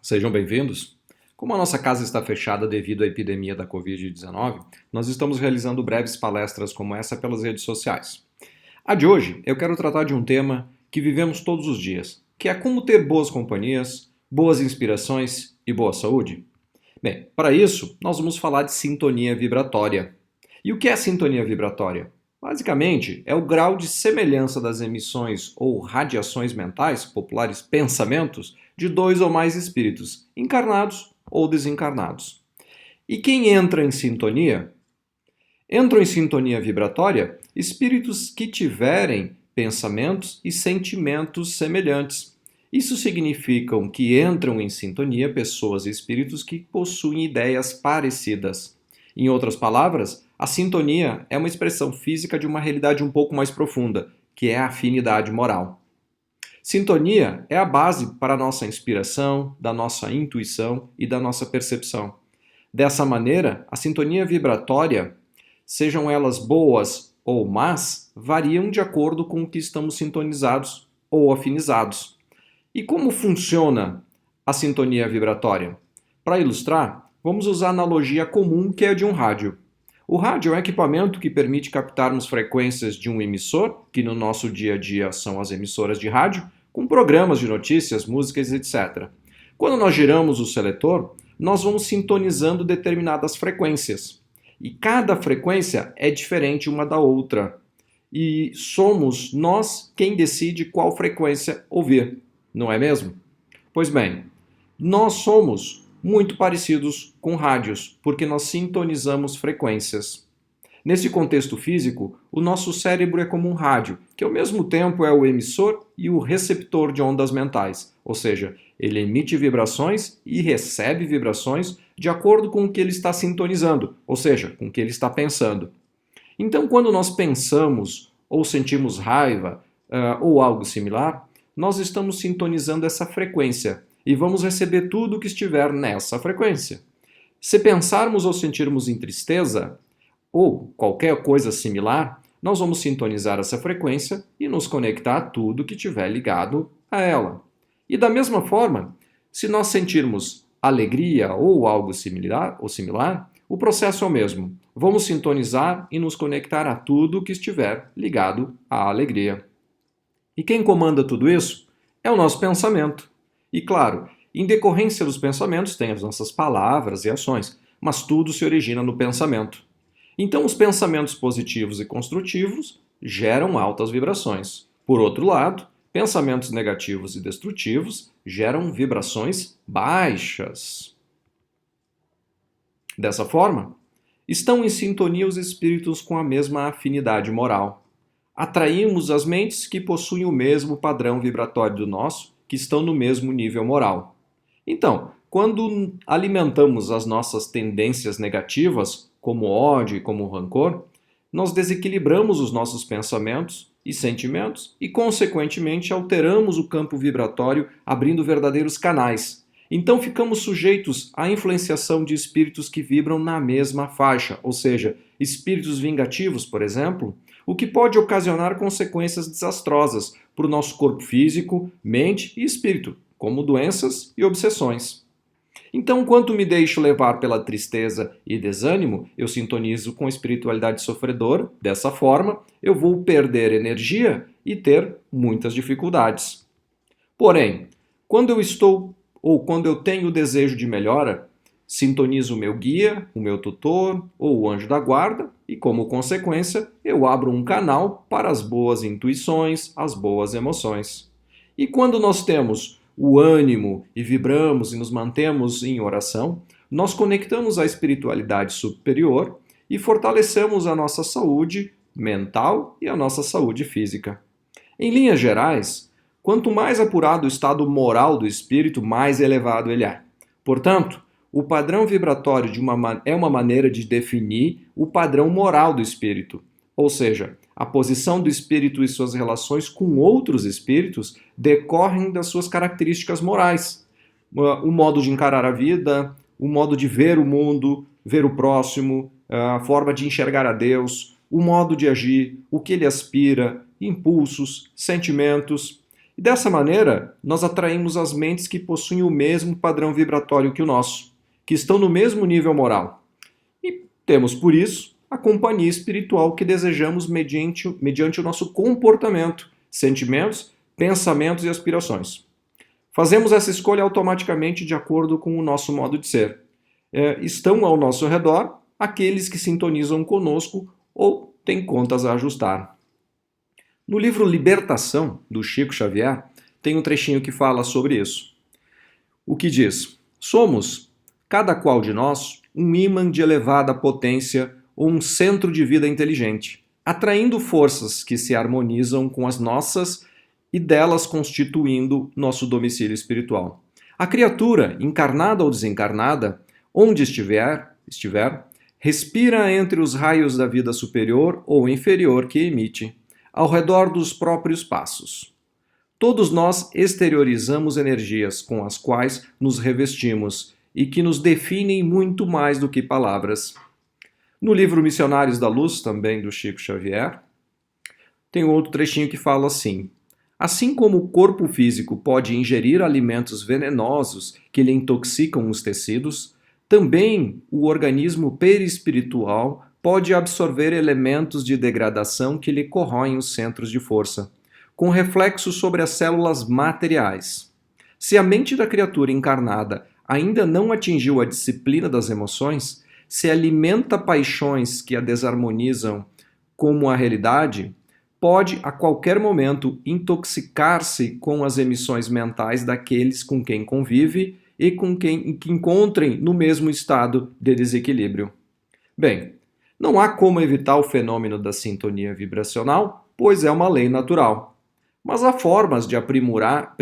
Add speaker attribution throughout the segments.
Speaker 1: Sejam bem-vindos. Como a nossa casa está fechada devido à epidemia da Covid-19, nós estamos realizando breves palestras como essa pelas redes sociais. A de hoje, eu quero tratar de um tema que vivemos todos os dias, que é como ter boas companhias, boas inspirações e boa saúde. Bem, para isso, nós vamos falar de sintonia vibratória. E o que é sintonia vibratória? Basicamente, é o grau de semelhança das emissões ou radiações mentais, populares pensamentos, de dois ou mais espíritos, encarnados ou desencarnados. E quem entra em sintonia? Entram em sintonia vibratória espíritos que tiverem pensamentos e sentimentos semelhantes. Isso significa que entram em sintonia pessoas e espíritos que possuem ideias parecidas. Em outras palavras, a sintonia é uma expressão física de uma realidade um pouco mais profunda, que é a afinidade moral. Sintonia é a base para a nossa inspiração, da nossa intuição e da nossa percepção. Dessa maneira, a sintonia vibratória, sejam elas boas ou más, variam de acordo com o que estamos sintonizados ou afinizados. E como funciona a sintonia vibratória? Para ilustrar, vamos usar a analogia comum que é a de um rádio. O rádio é um equipamento que permite captarmos frequências de um emissor, que no nosso dia a dia são as emissoras de rádio, com programas de notícias, músicas, etc. Quando nós giramos o seletor, nós vamos sintonizando determinadas frequências. E cada frequência é diferente uma da outra. E somos nós quem decide qual frequência ouvir, não é mesmo? Pois bem, nós somos muito parecidos com rádios, porque nós sintonizamos frequências. Nesse contexto físico, o nosso cérebro é como um rádio, que ao mesmo tempo é o emissor e o receptor de ondas mentais, ou seja, ele emite vibrações e recebe vibrações de acordo com o que ele está sintonizando, ou seja, com o que ele está pensando. Então, quando nós pensamos ou sentimos raiva ou algo similar, nós estamos sintonizando essa frequência e vamos receber tudo o que estiver nessa frequência. Se pensarmos ou sentirmos em tristeza, ou qualquer coisa similar, nós vamos sintonizar essa frequência e nos conectar a tudo que estiver ligado a ela. E da mesma forma, se nós sentirmos alegria ou algo similar, o processo é o mesmo. Vamos sintonizar e nos conectar a tudo que estiver ligado à alegria. E quem comanda tudo isso é o nosso pensamento. E claro, em decorrência dos pensamentos tem as nossas palavras e ações, mas tudo se origina no pensamento. Então, os pensamentos positivos e construtivos geram altas vibrações. Por outro lado, pensamentos negativos e destrutivos geram vibrações baixas. Dessa forma, estão em sintonia os espíritos com a mesma afinidade moral. Atraímos as mentes que possuem o mesmo padrão vibratório do nosso, que estão no mesmo nível moral. Então, quando alimentamos as nossas tendências negativas, como ódio e como rancor, nós desequilibramos os nossos pensamentos e sentimentos e, consequentemente, alteramos o campo vibratório, abrindo verdadeiros canais. Então, ficamos sujeitos à influenciação de espíritos que vibram na mesma faixa, ou seja, espíritos vingativos, por exemplo, o que pode ocasionar consequências desastrosas para o nosso corpo físico, mente e espírito, como doenças e obsessões. Então, enquanto me deixo levar pela tristeza e desânimo, eu sintonizo com a espiritualidade sofredora. Dessa forma, eu vou perder energia e ter muitas dificuldades. Porém, quando eu estou ou quando eu tenho o desejo de melhora, sintonizo o meu guia, o meu tutor ou o anjo da guarda e, como consequência, eu abro um canal para as boas intuições, as boas emoções. E quando nós temos o ânimo e vibramos e nos mantemos em oração, nós conectamos à espiritualidade superior e fortalecemos a nossa saúde mental e a nossa saúde física. Em linhas gerais, quanto mais apurado o estado moral do espírito, mais elevado ele é. Portanto, o padrão vibratório é uma maneira de definir o padrão moral do espírito, ou seja, a posição do espírito e suas relações com outros espíritos decorrem das suas características morais. O modo de encarar a vida, o modo de ver o mundo, ver o próximo, a forma de enxergar a Deus, o modo de agir, o que ele aspira, impulsos, sentimentos. E dessa maneira, nós atraímos as mentes que possuem o mesmo padrão vibratório que o nosso, que estão no mesmo nível moral. E temos, por isso, a companhia espiritual que desejamos mediante o nosso comportamento, sentimentos, pensamentos e aspirações. Fazemos essa escolha automaticamente de acordo com o nosso modo de ser. Estão ao nosso redor aqueles que sintonizam conosco ou têm contas a ajustar. No livro Libertação, do Chico Xavier, tem um trechinho que fala sobre isso. O que diz: somos, cada qual de nós, um ímã de elevada potência ou um centro de vida inteligente, atraindo forças que se harmonizam com as nossas e delas constituindo nosso domicílio espiritual. A criatura, encarnada ou desencarnada, onde estiver, respira entre os raios da vida superior ou inferior que emite, ao redor dos próprios passos. Todos nós exteriorizamos energias com as quais nos revestimos e que nos definem muito mais do que palavras. No livro Missionários da Luz, também do Chico Xavier, tem outro trechinho que fala assim: assim como o corpo físico pode ingerir alimentos venenosos que lhe intoxicam os tecidos, também o organismo perispiritual pode absorver elementos de degradação que lhe corroem os centros de força, com reflexo sobre as células materiais. Se a mente da criatura encarnada ainda não atingiu a disciplina das emoções, se alimenta paixões que a desarmonizam como a realidade, pode a qualquer momento intoxicar-se com as emissões mentais daqueles com quem convive e com quem que encontrem no mesmo estado de desequilíbrio. Bem, não há como evitar o fenômeno da sintonia vibracional, pois é uma lei natural. Mas há formas de aprimorar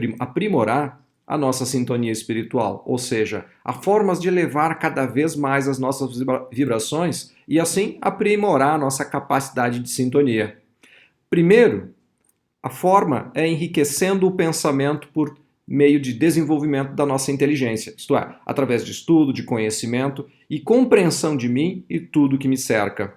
Speaker 1: a nossa sintonia espiritual, ou seja, há formas de elevar cada vez mais as nossas vibrações e assim aprimorar a nossa capacidade de sintonia. Primeiro, a forma é enriquecendo o pensamento por meio de desenvolvimento da nossa inteligência, isto é, através de estudo, de conhecimento e compreensão de mim e tudo que me cerca.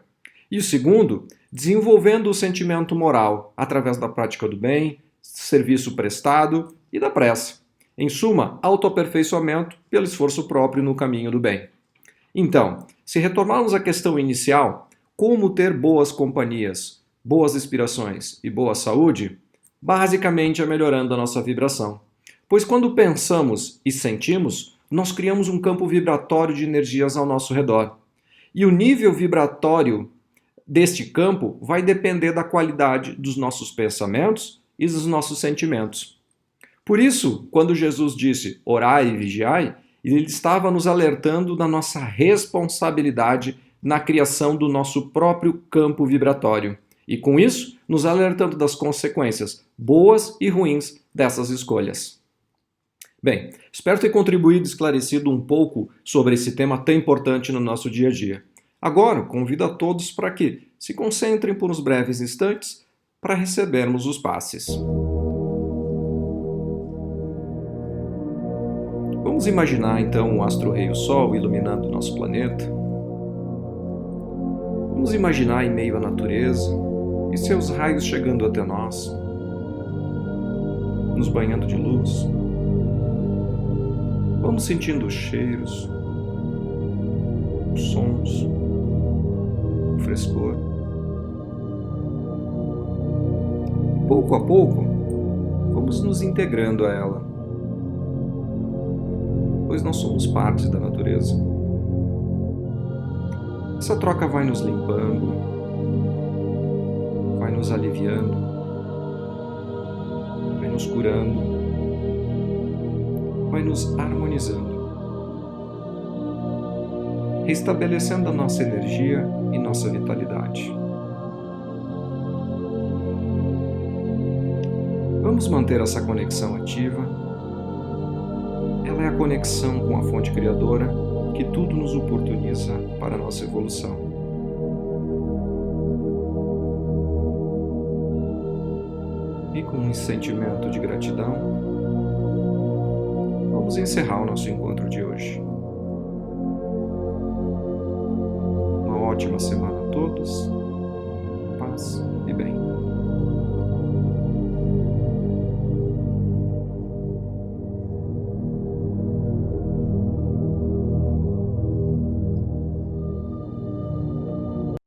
Speaker 1: E o segundo, desenvolvendo o sentimento moral, através da prática do bem, serviço prestado e da prece. Em suma, autoaperfeiçoamento pelo esforço próprio no caminho do bem. Então, se retornarmos à questão inicial, como ter boas companhias, boas inspirações e boa saúde, basicamente é melhorando a nossa vibração. Pois quando pensamos e sentimos, nós criamos um campo vibratório de energias ao nosso redor. E o nível vibratório deste campo vai depender da qualidade dos nossos pensamentos e dos nossos sentimentos. Por isso, quando Jesus disse orai e vigiai, ele estava nos alertando da nossa responsabilidade na criação do nosso próprio campo vibratório. E com isso, nos alertando das consequências boas e ruins dessas escolhas. Bem, espero ter contribuído e esclarecido um pouco sobre esse tema tão importante no nosso dia a dia. Agora, convido a todos para que se concentrem por uns breves instantes para recebermos os passes. Vamos imaginar então o astro-rei, o Sol, iluminando o nosso planeta. Vamos imaginar em meio à natureza e seus raios chegando até nós, nos banhando de luz. Vamos sentindo os cheiros, os sons, o frescor. Pouco a pouco, vamos nos integrando a ela, pois nós somos parte da natureza. Essa troca vai nos limpando, vai nos aliviando, vai nos curando, vai nos harmonizando, restabelecendo a nossa energia e nossa vitalidade. Vamos manter essa conexão ativa. Ela é a conexão com a fonte criadora que tudo nos oportuniza para a nossa evolução. E com um sentimento de gratidão, vamos encerrar o nosso encontro de hoje. Uma ótima semana a todos, paz e bem.